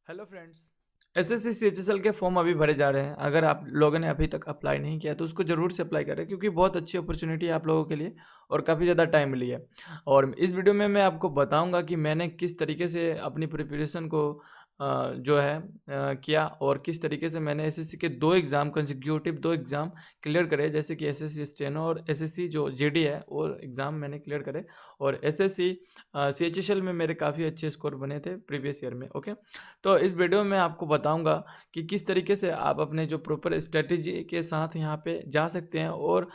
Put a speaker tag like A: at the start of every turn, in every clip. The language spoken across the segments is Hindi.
A: Hello friends. एसएससी सीएचएसएल के फॉर्म अभी भरे जा रहे हैं। अगर आप लोगों ने अभी तक अप्लाई नहीं किया तो उसको ज़रूर से अप्लाई करें, क्योंकि बहुत अच्छी अपॉर्चुनिटी है आप लोगों के लिए और काफ़ी ज़्यादा टाइम मिली है। और इस वीडियो में मैं आपको बताऊंगा कि मैंने किस तरीके से अपनी प्रिपरेशन को जो है किया, और किस तरीके से मैंने एसएससी के दो एग्ज़ाम कंसेक्यूटिव दो एग्ज़ाम क्लियर करे, जैसे कि एसएससी स्टेनो और एसएससी जो जीडी है वो एग्ज़ाम मैंने क्लियर करे। और एसएससी सीएचएसएल में मेरे काफ़ी अच्छे स्कोर बने थे प्रीवियस ईयर में। ओके, तो इस वीडियो में आपको बताऊंगा कि किस तरीके से आप अपने जो प्रॉपर स्ट्रेटेजी के साथ यहाँ पे जा सकते हैं। और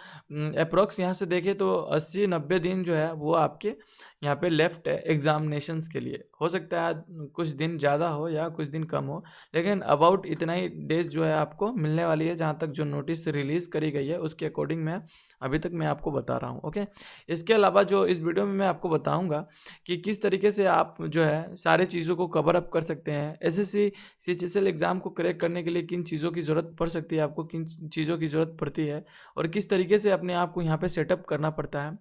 A: अप्रोक्स यहाँ से देखें तो 80-90 दिन जो है वो आपके यहाँ पे लेफ्ट है एग्जामिनेशंस के लिए। हो सकता है कुछ दिन ज़्यादा हो या कुछ दिन कम हो, लेकिन अबाउट इतना ही डेज जो है आपको मिलने वाली है, जहाँ तक जो नोटिस रिलीज़ करी गई है उसके अकॉर्डिंग मैं आपको बता रहा हूँ। ओके, इसके अलावा जो इस वीडियो में मैं आपको बताऊँगा कि किस तरीके से आप जो है सारे चीज़ों को कवर अप कर सकते हैं। एसएससी सीएचएसएल एग्ज़ाम को क्रैक करने के लिए किन चीज़ों की ज़रूरत पड़ सकती है, आपको किन चीज़ों की ज़रूरत पड़ती है, और किस तरीके से अपने आप को यहाँ पे सेटअप करना पड़ता है।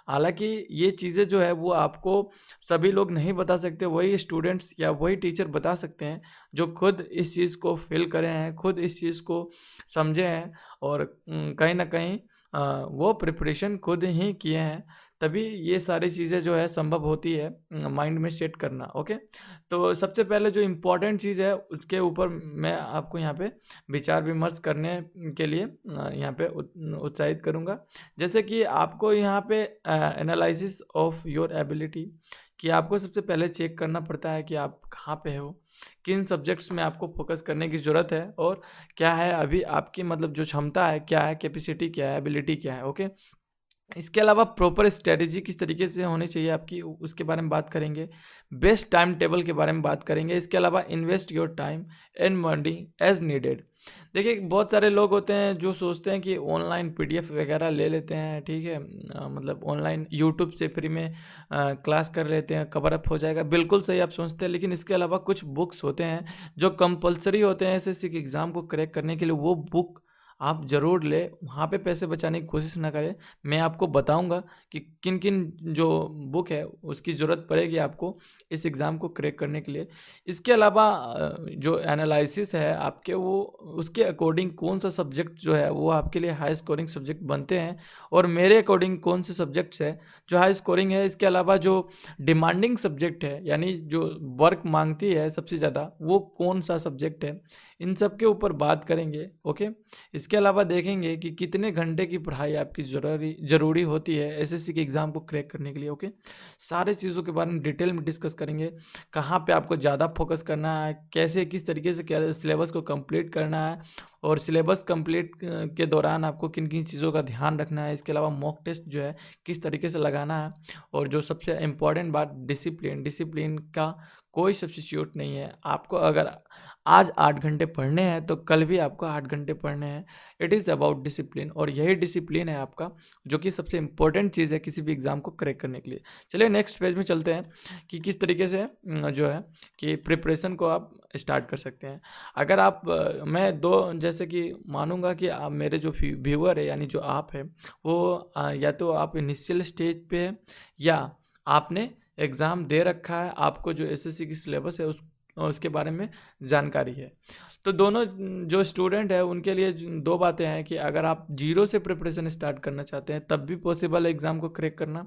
A: हालांकि ये चीज़ें जो है वो आपको सभी लोग नहीं बता सकते, वही स्टूडेंट्स या वही टीचर बता सकते हैं जो खुद इस चीज़ को फील करे हैं, खुद इस चीज़ को समझे हैं, और कहीं ना कहीं वो प्रिपरेशन खुद ही किए हैं, तभी ये सारी चीज़ें जो है संभव होती है माइंड में सेट करना। ओके, तो सबसे पहले जो इम्पोर्टेंट चीज़ है उसके ऊपर मैं आपको यहाँ पे विचार विमर्श करने के लिए यहाँ पे उत्साहित करूँगा। जैसे कि आपको यहाँ पे एनालिसिस ऑफ योर एबिलिटी, कि आपको सबसे पहले चेक करना पड़ता है कि आप कहाँ पे हो, किन सब्जेक्ट्स में आपको फोकस करने की ज़रूरत है, और क्या है अभी आपकी मतलब जो क्षमता है, क्या है कैपेसिटी, क्या है एबिलिटी, क्या है। ओके, इसके अलावा प्रॉपर स्ट्रेटजी किस तरीके से होनी चाहिए आपकी, उसके बारे में बात करेंगे। बेस्ट टाइम टेबल के बारे में बात करेंगे। इसके अलावा invest your time and money as needed. देखिए, बहुत सारे लोग होते हैं जो सोचते हैं कि ऑनलाइन पीडीएफ वगैरह ले लेते हैं, ठीक है, मतलब ऑनलाइन यूट्यूब से फ्री में क्लास कर लेते हैं, कवर अप हो जाएगा। बिल्कुल सही आप सोचते हैं, लेकिन इसके अलावा कुछ बुक्स होते हैं जो कंपलसरी होते हैं एसएससी के एग्ज़ाम को क्रैक करने के लिए, वो बुक आप ज़रूर लें। वहाँ पे पैसे बचाने की कोशिश ना करें। मैं आपको बताऊंगा कि किन किन जो बुक है उसकी ज़रूरत पड़ेगी आपको इस एग्ज़ाम को क्रैक करने के लिए। इसके अलावा जो एनालिसिस है आपके, वो उसके अकॉर्डिंग कौन सा सब्जेक्ट जो है वो आपके लिए हाई स्कोरिंग सब्जेक्ट बनते हैं, और मेरे अकॉर्डिंग कौन से सब्जेक्ट्स है जो हाई स्कोरिंग है। इसके अलावा जो डिमांडिंग सब्जेक्ट है, यानी जो वर्क मांगती है सबसे ज़्यादा, वो कौन सा सब्जेक्ट है, इन सब के ऊपर बात करेंगे। ओके, इसके अलावा देखेंगे कि कितने घंटे की पढ़ाई आपकी ज़रूरी होती है एसएससी के एग्ज़ाम को क्रैक करने के लिए। ओके, सारे चीज़ों के बारे में डिटेल में डिस्कस करेंगे। कहाँ पे आपको ज़्यादा फोकस करना है, कैसे किस तरीके से क्या सिलेबस को कंप्लीट करना है, और सिलेबस कंप्लीट के दौरान आपको किन किन चीज़ों का ध्यान रखना है। इसके अलावा मॉक टेस्ट जो है किस तरीके से लगाना है, और जो सबसे इम्पॉर्टेंट बात डिसिप्लिन, डिसिप्लिन का कोई सब्स्टिट्यूट नहीं है। आपको अगर आज 8 घंटे पढ़ने हैं तो कल भी आपको 8 घंटे पढ़ने हैं। इट इज़ अबाउट डिसिप्लिन, और यही डिसिप्लिन है आपका जो कि सबसे इम्पोर्टेंट चीज़ है किसी भी एग्ज़ाम को क्रैक करने के लिए। चलिए नेक्स्ट पेज में चलते हैं कि किस तरीके से जो है कि प्रिपरेशन को आप स्टार्ट कर सकते हैं। अगर आप मैं दो जैसे कि मानूंगा कि आप मेरे जो व्यूअर है, यानी जो आप है वो या तो आप इनिशियल स्टेज पे है, या आपने एग्ज़ाम दे रखा है, आपको जो एसएससी की सिलेबस है उसके बारे में जानकारी है। तो दोनों जो स्टूडेंट है उनके लिए दो बातें हैं कि अगर आप जीरो से प्रिपरेशन स्टार्ट करना चाहते हैं तब भी पॉसिबल है एग्ज़ाम को क्रैक करना,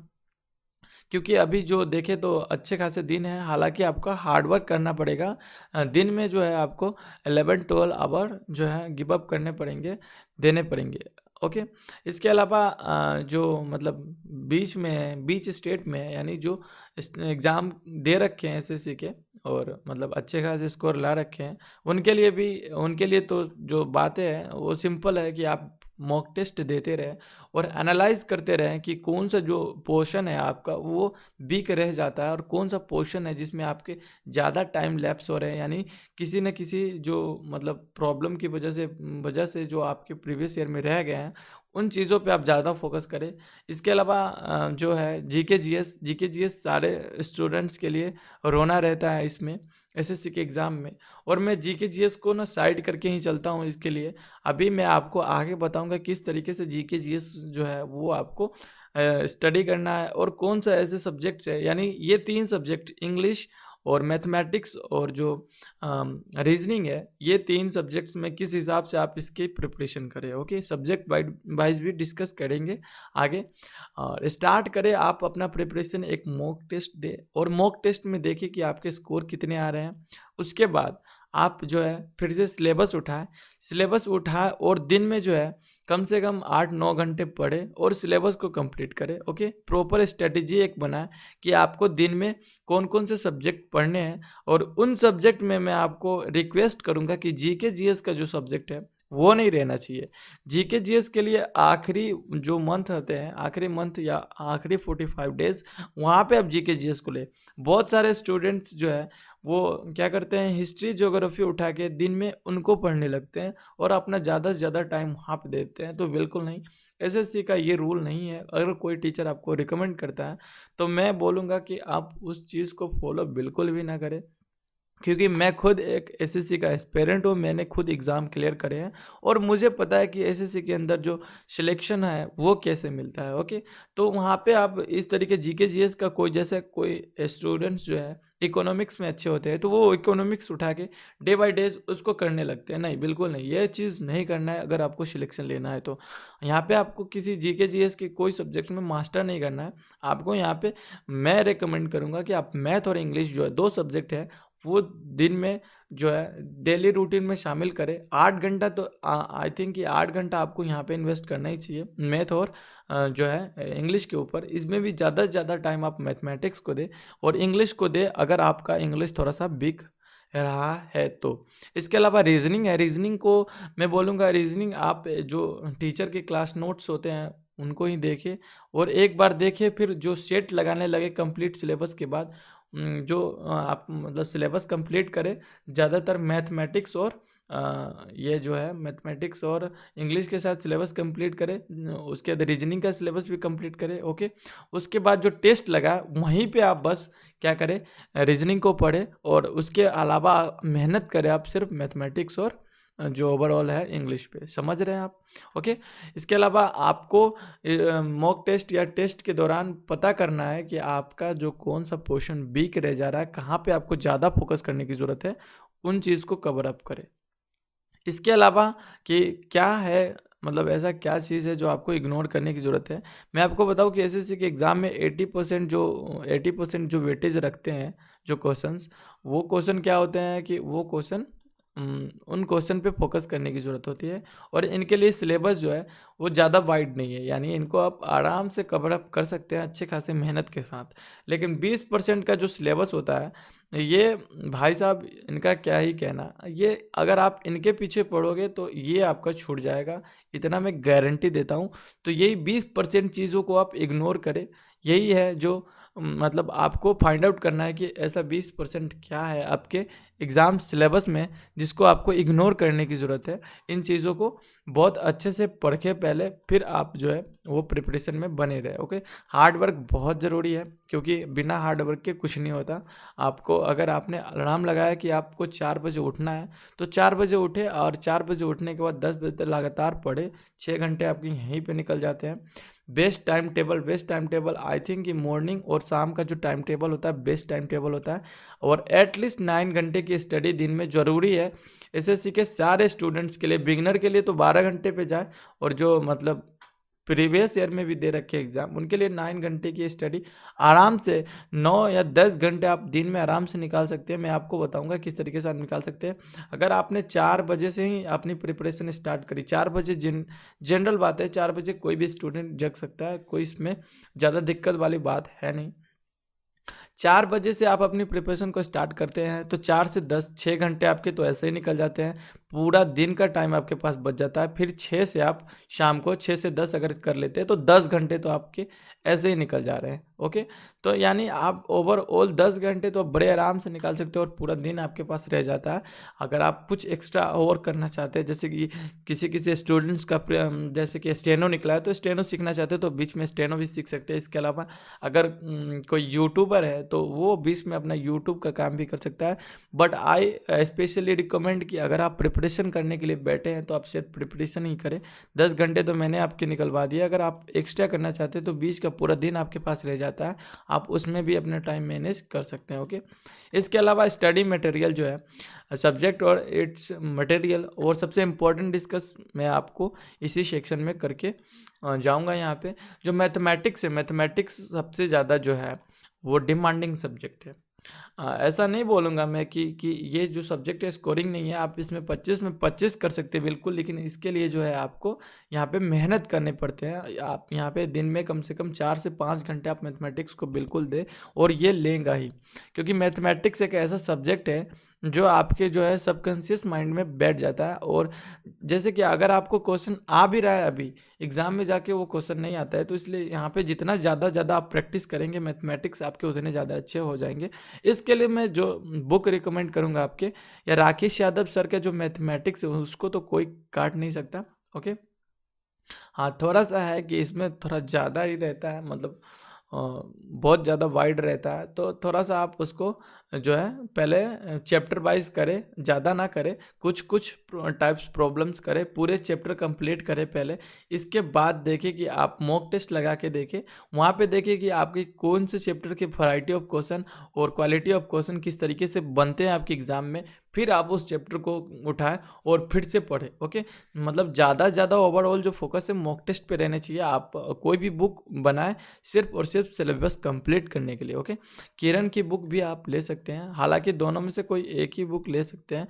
A: क्योंकि अभी जो देखें तो अच्छे खासे दिन हैं। हालांकि आपका हार्ड वर्क करना पड़ेगा। दिन में जो है आपको 11-12 आवर जो है गिव अप करने पड़ेंगे, देने पड़ेंगे। ओके, इसके अलावा जो मतलब बीच स्टेट में, यानी जो एग्ज़ाम दे रखे हैं एसएससी के और मतलब अच्छे खासे स्कोर ला रखे हैं, उनके लिए तो जो बातें हैं वो सिंपल है कि आप मॉक टेस्ट देते रहें और एनालाइज करते रहें कि कौन सा जो पोर्शन है आपका वो वीक रह जाता है, और कौन सा पोर्शन है जिसमें आपके ज़्यादा टाइम लैप्स हो रहे हैं, यानी किसी न किसी जो मतलब प्रॉब्लम की वजह से जो आपके प्रीवियस ईयर में रह गए हैं, उन चीज़ों पे आप ज़्यादा फोकस करें। इसके अलावा जो है जीके जीएस सारे स्टूडेंट्स के लिए रोना रहता है इसमें एसएससी के एग्ज़ाम में, और मैं जीके जीएस को ना साइड करके ही चलता हूँ इसके लिए। अभी मैं आपको आगे बताऊंगा किस तरीके से जीके जीएस जो है वो आपको स्टडी करना है, और कौन सा ऐसे सब्जेक्ट्स है, यानी ये 3 सब्जेक्ट इंग्लिश और मैथमेटिक्स और जो रीजनिंग है, ये 3 सब्जेक्ट्स में किस हिसाब से आप इसकी प्रिपरेशन करें। ओके, सब्जेक्ट वाइज भी डिस्कस करेंगे आगे। और स्टार्ट करें आप अपना प्रिपरेशन, एक मॉक टेस्ट दे और मॉक टेस्ट में देखिए कि आपके स्कोर कितने आ रहे हैं। उसके बाद आप जो है फिर से सिलेबस उठाएं और दिन में जो है कम से कम 8-9 घंटे पढ़े और सिलेबस को कंप्लीट करें। ओके, प्रॉपर स्ट्रेटेजी एक बनाएं कि आपको दिन में कौन कौन से सब्जेक्ट पढ़ने हैं, और उन सब्जेक्ट में मैं आपको रिक्वेस्ट करूंगा कि जीके जीएस का जो सब्जेक्ट है वो नहीं रहना चाहिए। जीके जीएस के लिए आखिरी जो मंथ होते हैं, आखिरी मंथ या आखिरी 45 डेज, वहाँ पे आप जीके जीएस को ले। बहुत सारे स्टूडेंट्स जो है वो क्या करते हैं, हिस्ट्री ज्योग्राफी उठा के दिन में उनको पढ़ने लगते हैं और अपना ज़्यादा से ज़्यादा टाइम वहाँ पे देते हैं। तो बिल्कुल नहीं, एसएससी का ये रूल नहीं है। अगर कोई टीचर आपको रिकमेंड करता है तो मैं बोलूँगा कि आप उस चीज़ को फॉलो बिल्कुल भी ना करें, क्योंकि मैं खुद एक एसएससी का एस्पिरेंट हूँ। मैंने खुद एग्ज़ाम क्लियर करे हैं और मुझे पता है कि एसएससी के अंदर जो सिलेक्शन है वो कैसे मिलता है। ओके, तो वहाँ पे आप इस तरीके जीके जीएस का कोई, जैसे कोई स्टूडेंट्स जो है इकोनॉमिक्स में अच्छे होते हैं तो वो इकोनॉमिक्स उठा के डे बाय डे उसको करने लगते हैं। नहीं, बिल्कुल नहीं, ये चीज़ नहीं करना है। अगर आपको सिलेक्शन लेना है तो यहाँ पे आपको किसी जीके जीएस के कोई सब्जेक्ट में मास्टर नहीं करना है। आपको यहाँ पे मैं रिकमेंड करूँगा कि आप मैथ और इंग्लिश जो है 2 सब्जेक्ट है वो दिन में जो है डेली रूटीन में शामिल करें। 8 घंटा तो आई थिंक कि 8 घंटा आपको यहाँ पे इन्वेस्ट करना ही चाहिए मैथ और जो है इंग्लिश के ऊपर। इसमें भी ज़्यादा से ज़्यादा टाइम आप मैथमेटिक्स को दें और इंग्लिश को दें, अगर आपका इंग्लिश थोड़ा सा वीक रहा है तो। इसके अलावा रीजनिंग है, रीजनिंग को मैं बोलूँगा, रीजनिंग आप जो टीचर के क्लास नोट्स होते हैं उनको ही देखिए और एक बार देखिए, फिर जो सेट लगाने लगे कंप्लीट सिलेबस के बाद जो आप मतलब सिलेबस कंप्लीट करें। ज़्यादातर मैथमेटिक्स और ये जो है मैथमेटिक्स और इंग्लिश के साथ सिलेबस कंप्लीट करें। उसके बाद रीजनिंग का सिलेबस भी कंप्लीट करें। ओके, उसके बाद जो टेस्ट लगा वहीं पे आप बस क्या करें, रीजनिंग को पढ़ें और उसके अलावा मेहनत करें आप सिर्फ मैथमेटिक्स और जो ओवरऑल है इंग्लिश पे। समझ रहे हैं आप? ओके, इसके अलावा आपको मॉक टेस्ट या टेस्ट के दौरान पता करना है कि आपका जो कौन सा पोर्शन वीक रह जा रहा है, कहाँ पे आपको ज़्यादा फोकस करने की ज़रूरत है, उन चीज़ को कवर अप करें। इसके अलावा कि क्या है, मतलब ऐसा क्या चीज़ है जो आपको इग्नोर करने की ज़रूरत है। मैं आपको बताऊं कि एसएससी के एग्ज़ाम में 80% जो वेटेज रखते हैं जो क्वेश्चंस, वो क्वेश्चन क्या होते हैं कि वो क्वेश्चन उन क्वेश्चन पे फोकस करने की ज़रूरत होती है और इनके लिए सिलेबस जो है वो ज़्यादा वाइड नहीं है, यानी इनको आप आराम से कवर अप कर सकते हैं अच्छे खासे मेहनत के साथ। लेकिन 20% का जो सिलेबस होता है, ये भाई साहब इनका क्या ही कहना, ये अगर आप इनके पीछे पड़ोगे तो ये आपका छूट जाएगा, इतना मैं गारंटी देता हूँ। तो यही 20% चीज़ों को आप इग्नोर करें, यही है जो मतलब आपको फाइंड आउट करना है कि ऐसा 20% क्या है आपके एग्ज़ाम सिलेबस में जिसको आपको इग्नोर करने की ज़रूरत है। इन चीज़ों को बहुत अच्छे से पढ़े पहले, फिर आप जो है वो प्रिपरेशन में बने रहे। ओके, हार्ड वर्क बहुत ज़रूरी है, क्योंकि बिना हार्ड वर्क के कुछ नहीं होता। आपको अगर आपने अलार्म लगाया कि आपको 4 बजे उठना है तो 4 बजे उठे और 4 बजे उठने के बाद 10 बजे तक लगातार पढ़े। 6 घंटे आपके यहीं पे निकल जाते हैं। Best time table I think कि मॉर्निंग और शाम का जो टाइम टेबल होता है बेस्ट टाइम टेबल होता है, और एटलीस्ट 9 घंटे की स्टडी दिन में ज़रूरी है। एसएससी के सारे स्टूडेंट्स के लिए, बिगनर के लिए तो 12 घंटे पे जाए, और जो मतलब प्रीवियस ईयर में भी दे रखे एग्जाम उनके लिए 9 घंटे की स्टडी आराम से 9 या 10 घंटे आप दिन में आराम से निकाल सकते हैं। मैं आपको बताऊंगा किस तरीके से आप निकाल सकते हैं। अगर आपने 4 बजे से ही अपनी प्रिपरेशन स्टार्ट करी, 4 बजे जनरल बात है, 4 बजे कोई भी स्टूडेंट जग सकता है, कोई इसमें ज़्यादा दिक्कत वाली बात है नहीं। 4 बजे से आप अपनी प्रिपरेशन को स्टार्ट करते हैं तो 4 से 10 6 घंटे आपके तो ऐसे ही निकल जाते हैं, पूरा दिन का टाइम आपके पास बच जाता है। फिर 6 से आप शाम को 6 से 10 अगर कर लेते हैं तो 10 घंटे तो आपके ऐसे ही निकल जा रहे हैं। ओके, तो यानी आप ओवरऑल 10 घंटे तो बड़े आराम से निकाल सकते हो और पूरा दिन आपके पास रह जाता है। अगर आप कुछ एक्स्ट्रा और करना चाहते हैं, जैसे कि किसी स्टूडेंट्स का जैसे कि स्टेनो निकला है तो स्टेनो सीखना चाहते हैं तो बीच में स्टेनो भी सीख सकते हैं। इसके अलावा अगर कोई यूट्यूबर है तो वो बीच में अपना यूट्यूब का काम भी कर सकता है। बट आई स्पेशली रिकमेंड कि अगर आप प्रिपरेशन करने के लिए बैठे हैं तो आप सिर्फ प्रिपरेशन ही करें। 10 घंटे तो मैंने आपके निकलवा दिया, अगर आप एक्स्ट्रा करना चाहते हैं तो बीच का पूरा दिन आपके पास रह जाता है, आप उसमें भी अपना टाइम मैनेज कर सकते हैं। ओके, इसके अलावा स्टडी मटेरियल जो है सब्जेक्ट और इट्स मटेरियल और सबसे इम्पोर्टेंट डिस्कस मैं आपको इसी सेक्शन में करके जाऊंगा। यहाँ पे जो मैथमेटिक्स है, मैथमेटिक्स सबसे ज़्यादा जो है वो डिमांडिंग सब्जेक्ट है। ऐसा नहीं बोलूँगा मैं कि ये जो सब्जेक्ट है स्कोरिंग नहीं है, आप इसमें 25 में 25 कर सकते हैं बिल्कुल, लेकिन इसके लिए जो है आपको यहाँ पे मेहनत करने पड़ते हैं। आप यहाँ पे दिन में कम से कम 4 से 5 घंटे आप मैथमेटिक्स को बिल्कुल दें, और ये लेंगा ही, क्योंकि मैथमेटिक्स एक ऐसा सब्जेक्ट है जो आपके जो है सबकॉन्शियस माइंड में बैठ जाता है। और जैसे कि अगर आपको क्वेश्चन आ भी रहा है, अभी एग्जाम में जाके वो क्वेश्चन नहीं आता है, तो इसलिए यहाँ पे जितना ज़्यादा आप प्रैक्टिस करेंगे मैथमेटिक्स आपके उतने ज़्यादा अच्छे हो जाएंगे। इसके लिए मैं जो बुक रिकमेंड करूँगा आपके, या राकेश यादव सर का जो मैथमेटिक्स है उसको तो कोई काट नहीं सकता। ओके, हाँ थोड़ा सा है कि इसमें थोड़ा ज़्यादा ही रहता है, मतलब बहुत ज़्यादा वाइड रहता है, तो थोड़ा सा आप उसको जो है पहले चैप्टर वाइज करें, ज़्यादा ना करें, कुछ टाइप्स प्रॉब्लम्स करें, पूरे चैप्टर कंप्लीट करें पहले। इसके बाद देखें कि आप मॉक टेस्ट लगा के देखें, वहाँ पे देखें कि आपकी कौन से चैप्टर की वैरायटी ऑफ क्वेश्चन और क्वालिटी ऑफ क्वेश्चन किस तरीके से बनते हैं आपके एग्जाम में, फिर आप उस चैप्टर को उठाएं और फिर से पढ़ें। ओके, मतलब ज़्यादा से ज़्यादा ओवरऑल जो फोकस है मॉक टेस्ट पे रहना चाहिए। आप कोई भी बुक बनाएं सिर्फ और सिर्फ सिलेबस कंप्लीट करने के लिए। ओके, किरण की बुक भी आप ले सकते हैं, हालांकि दोनों में से कोई एक ही बुक ले सकते हैं,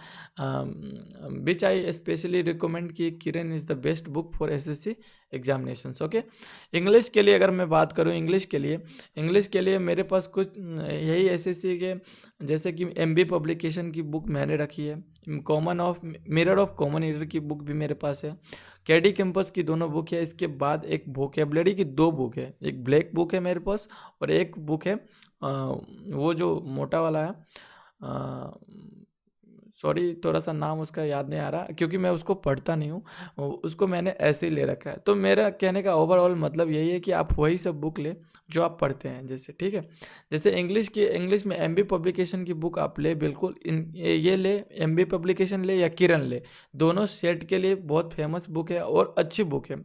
A: विच आई स्पेशली रिकमेंड कि Kiran is the best book for SSC examinations. Okay, English के लिए अगर मैं बात करूँ, इंग्लिश के लिए मेरे पास कुछ यही एसएससी के, जैसे कि एमबी पब्लिकेशन की बुक मैंने रखी है, मिरर ऑफ कॉमन एरर की बुक भी मेरे पास है, केडी कैंपस की दोनों बुक है। इसके बाद एक वोकेबलरी की 2 बुक है, एक ब्लैक बुक है मेरे पास और एक बुक है वो जो मोटा वाला है, सॉरी थोड़ा सा नाम उसका याद नहीं आ रहा क्योंकि मैं उसको पढ़ता नहीं हूँ, उसको मैंने ऐसे ही ले रखा है। तो मेरा कहने का ओवरऑल मतलब यही है कि आप वही सब बुक ले जो आप पढ़ते हैं, जैसे ठीक है, जैसे इंग्लिश में एमबी पब्लिकेशन की बुक आप ले, बिल्कुल ये ले, एमबी पब्लिकेशन ले या किरण ले, दोनों सेट के लिए बहुत फेमस बुक है और अच्छी बुक है।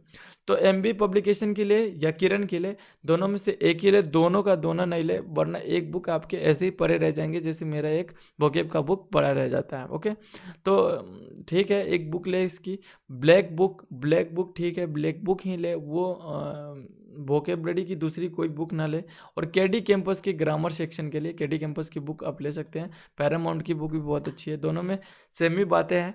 A: तो एमबी पब्लिकेशन की ले या किरण की ले, दोनों में से एक ही ले, दोनों का दोनों नहीं ले, वरना एक बुक आपके ऐसे ही पड़े रह जाएंगे जैसे मेरा एक वोकेब का बुक पड़ा रह जाता है। ओके, तो ठीक है, एक बुक ले इसकी, ब्लैक बुक ठीक है, ब्लैक बुक ही ले, वो वोकेबलरी की दूसरी कोई बुक ना ले। और केडी कैंपस की ग्रामर सेक्शन के लिए केडी कैंपस की बुक आप ले सकते हैं, पैरामाउंट की बुक भी बहुत अच्छी है, दोनों में सेम ही बातें हैं,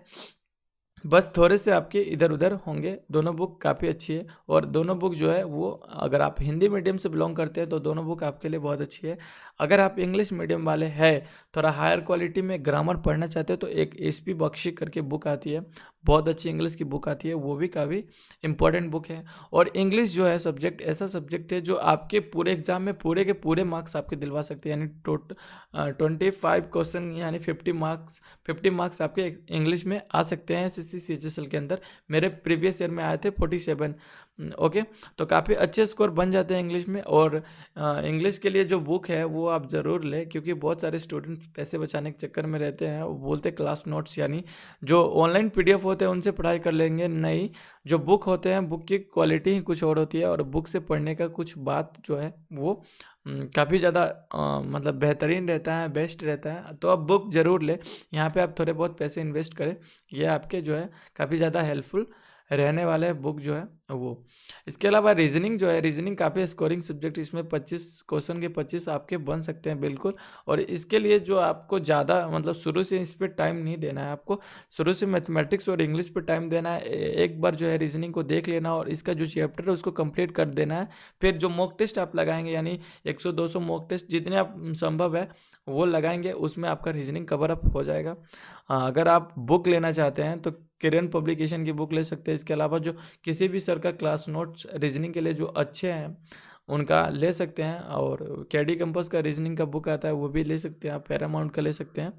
A: बस थोड़े से आपके इधर उधर होंगे। दोनों बुक काफ़ी अच्छी है, और दोनों बुक जो है वो अगर आप हिंदी मीडियम से बिलोंग करते हैं तो दोनों बुक आपके लिए बहुत अच्छी है। अगर आप इंग्लिश मीडियम वाले हैं, थोड़ा हायर क्वालिटी में ग्रामर पढ़ना चाहते हो, तो एक एसपी बख्शी करके बुक आती है, बहुत अच्छी इंग्लिश की बुक आती है, वो भी काफ़ी इंपॉर्टेंट बुक है। और इंग्लिश जो है सब्जेक्ट ऐसा सब्जेक्ट है जो आपके पूरे एग्जाम में पूरे के पूरे मार्क्स आपके दिलवा सकते हैं, यानी 25 क्वेश्चन यानी 50 मार्क्स आपके इंग्लिश में आ सकते हैं एसएससी सीएचएसएल के अंदर। मेरे प्रीवियस ईयर में आए थे 47। ओके, तो काफ़ी अच्छे स्कोर बन जाते हैं इंग्लिश में। और इंग्लिश के लिए जो बुक है वो आप ज़रूर लें, क्योंकि बहुत सारे स्टूडेंट पैसे बचाने के चक्कर में रहते हैं, वो बोलते हैं क्लास नोट्स यानी जो ऑनलाइन पीडीएफ होते हैं उनसे पढ़ाई कर लेंगे। नहीं, जो बुक होते हैं बुक की क्वालिटी ही कुछ और होती है, और बुक से पढ़ने का कुछ बात जो है वो काफ़ी ज़्यादा मतलब बेहतरीन रहता है, बेस्ट रहता है। तो आप बुक ज़रूर ले, यहाँ पे आप थोड़े बहुत पैसे इन्वेस्ट करें, ये आपके जो है काफ़ी ज़्यादा हेल्पफुल रहने वाले बुक जो है वो। इसके अलावा रीजनिंग जो है, रीजनिंग काफ़ी स्कोरिंग सब्जेक्ट, इसमें 25 क्वेश्चन के 25 आपके बन सकते हैं बिल्कुल। और इसके लिए जो आपको ज़्यादा मतलब शुरू से इस पर टाइम नहीं देना है, आपको शुरू से मैथमेटिक्स और इंग्लिश पर टाइम देना है। एक बार जो है रीजनिंग को देख लेना और इसका जो चैप्टर है उसको कंप्लीट कर देना है। फिर जो मॉक टेस्ट आप लगाएंगे, यानी 100-200 मॉक टेस्ट जितने आप संभव है वो लगाएंगे, उसमें आपका रीजनिंग कवर अप हो जाएगा। अगर आप बुक लेना चाहते हैं तो किरण पब्लिकेशन की बुक ले सकते हैं। इसके अलावा जो किसी भी सर का क्लास नोट्स रीजनिंग के लिए जो अच्छे हैं उनका ले सकते हैं, और केडी कैंपस का रीजनिंग का बुक आता है वो भी ले सकते हैं, आप पैरामाउंट का ले सकते हैं।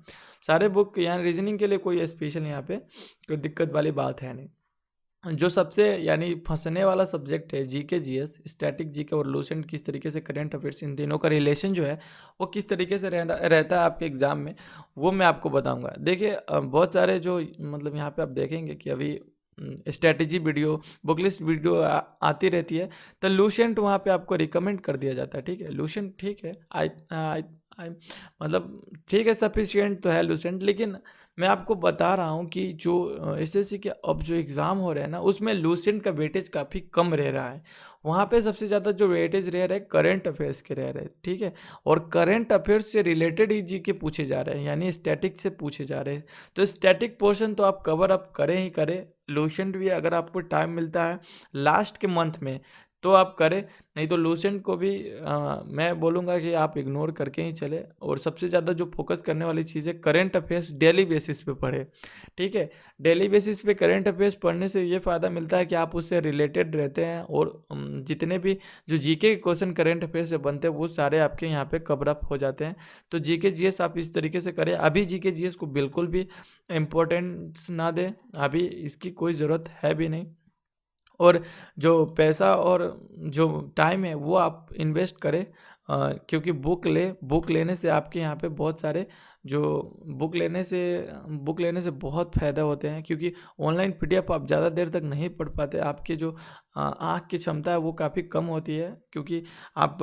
A: सारे बुक यहाँ रीजनिंग के लिए कोई स्पेशल यहाँ पे कोई दिक्कत वाली बात है नहीं। जो सबसे यानी फँसने वाला सब्जेक्ट है जीके जीएस, स्टैटिक जीके और लूसेंट, किस तरीके से करंट अफेयर्स इन तीनों का रिलेशन जो है वो किस तरीके से रहता है आपके एग्ज़ाम में, वो मैं आपको बताऊंगा। देखिए बहुत सारे जो मतलब यहाँ पे आप देखेंगे कि अभी strategy video, book list video आती रहती है, तो लूसेंट वहाँ पे आपको रिकमेंड कर दिया जाता है। ठीक है, लूसेंट ठीक है, आई मतलब ठीक है, सफिशिएंट तो है लूसेंट, लेकिन मैं आपको बता रहा हूँ कि जो एसएससी के अब जो एग्ज़ाम हो रहे हैं ना, उसमें लूसेंट का वेटेज काफ़ी कम रह रहा है। वहाँ पे सबसे ज़्यादा जो वेटेज रह रहा है करंट अफेयर्स के रह रहे हैं। ठीक है, और करंट अफेयर्स से रिलेटेड ही जीके पूछे जा रहे हैं, यानी स्टैटिक से पूछे जा रहे हैं। तो स्टैटिक पोर्शन तो आप कवर अप करें ही करें। लूसेंट भी अगर आपको टाइम मिलता है लास्ट के मंथ में तो आप करें, नहीं तो लूसेंट को भी मैं बोलूँगा कि आप इग्नोर करके ही चले। और सबसे ज़्यादा जो फोकस करने वाली चीज़ है, करंट अफेयर्स डेली बेसिस पे पढ़े। ठीक है, डेली बेसिस पे करंट अफेयर्स पढ़ने से ये फ़ायदा मिलता है कि आप उससे रिलेटेड रहते हैं, और जितने भी जो जीके के क्वेश्चन करंट अफेयर्स से बनते हैं वो सारे आपके यहाँ पे कवर अप हो जाते हैं। तो जीके जीएस आप इस तरीके से करें। अभी जीके जीएस को बिल्कुल भी इम्पोर्टेंस ना दें, अभी इसकी कोई ज़रूरत है भी नहीं। और जो पैसा और जो टाइम है वो आप इन्वेस्ट करें, क्योंकि बुक लेने से आपके यहाँ पे बहुत सारे जो बुक लेने से बहुत फ़ायदा होते हैं, क्योंकि ऑनलाइन पीडीएफ आप ज़्यादा देर तक नहीं पढ़ पाते। आपके जो आँख की क्षमता है वो काफ़ी कम होती है, क्योंकि आप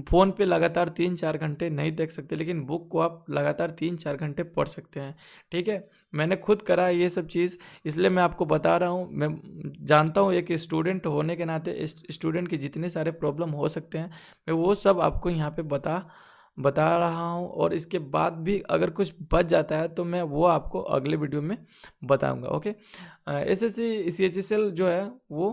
A: फ़ोन पे लगातार 3-4 घंटे नहीं देख सकते, लेकिन बुक को आप लगातार 3-4 घंटे पढ़ सकते हैं। ठीक है, मैंने खुद करा है ये सब चीज़, इसलिए मैं आपको बता रहा हूँ। मैं जानता हूँ एक स्टूडेंट होने के नाते स्टूडेंट के जितने सारे प्रॉब्लम हो सकते हैं, मैं वो सब आपको यहाँ पे बता रहा हूँ। और इसके बाद भी अगर कुछ बच जाता है तो मैं वो आपको अगले वीडियो में बताऊंगा। ओके, एसएससी सीएचएसएल जो है वो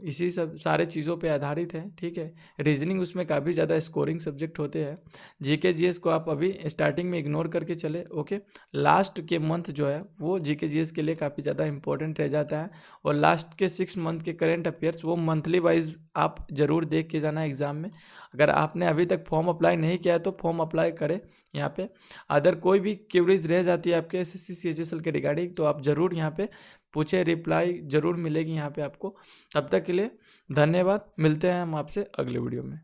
A: इसी सब सारे चीज़ों पे आधारित है। ठीक है, रीजनिंग उसमें काफ़ी ज़्यादा स्कोरिंग सब्जेक्ट होते हैं। जीके जीएस को आप अभी स्टार्टिंग में इग्नोर करके चले। ओके, लास्ट के मंथ जो है वो जीके जीएस के लिए काफ़ी ज़्यादा इंपॉर्टेंट रह जाता है। और लास्ट के 6 मंथ के करंट अफेयर्स वो मंथली वाइज आप ज़रूर देख के जाना एग्ज़ाम में। अगर आपने अभी तक फॉर्म अप्लाई नहीं किया है तो फॉर्म अप्लाई करें यहाँ पे। अदर कोई भी क्वेरीज रह जाती है आपके एसएससी सीएचएसएल के रिगार्डिंग तो आप ज़रूर यहाँ पे पूछे, रिप्लाई ज़रूर मिलेगी यहाँ पे आपको। तब तक के लिए धन्यवाद, मिलते हैं हम आपसे अगले वीडियो में।